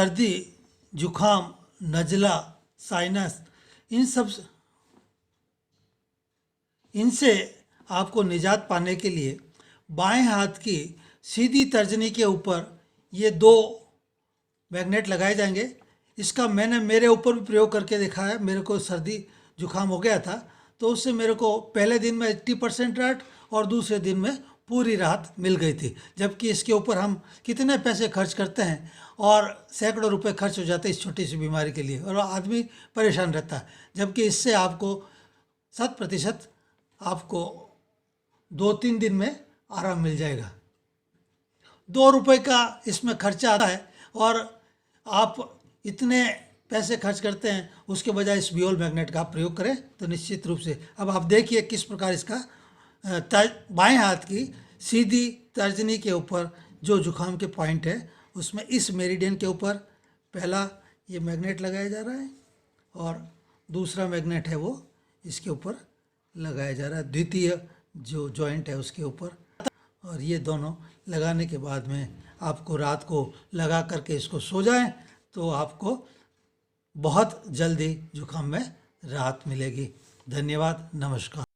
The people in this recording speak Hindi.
सर्दी, जुखाम, नज़ला, साइनस, इनसे आपको निजात पाने के लिए बाएं हाथ की सीधी तर्जनी के ऊपर ये 2 मैग्नेट लगाए जाएंगे। इसका मैंने मेरे ऊपर भी प्रयोग करके देखा है। मेरे को सर्दी जुखाम हो गया था, तो उससे मेरे को पहले दिन में 80% राहत और दूसरे दिन में पूरी राहत मिल गई थी। जबकि इसके ऊपर हम कितने पैसे खर्च करते हैं और सैकड़ों रुपए खर्च हो जाते हैं इस छोटी सी बीमारी के लिए, और आदमी परेशान रहता है। जबकि इससे आपको 100% आपको 2-3 दिन में आराम मिल जाएगा। 2 रुपए का इसमें खर्चा आता है और आप इतने पैसे खर्च करते हैं, उसके बजाय इस बियोल मैग्नेट का आप प्रयोग करें तो निश्चित रूप से। अब आप देखिए किस प्रकार इसका बाएं हाथ की सीधी तर्जनी के ऊपर जो जुखाम के पॉइंट है, उसमें इस मेरिडियन के ऊपर पहला ये मैग्नेट लगाया जा रहा है और दूसरा मैग्नेट है वो इसके ऊपर लगाया जा रहा है, द्वितीय जो जॉइंट है उसके ऊपर। और ये दोनों लगाने के बाद में आपको रात को लगा करके इसको सो जाएं तो आपको बहुत जल्दी जुखाम में राहत मिलेगी। धन्यवाद, नमस्कार।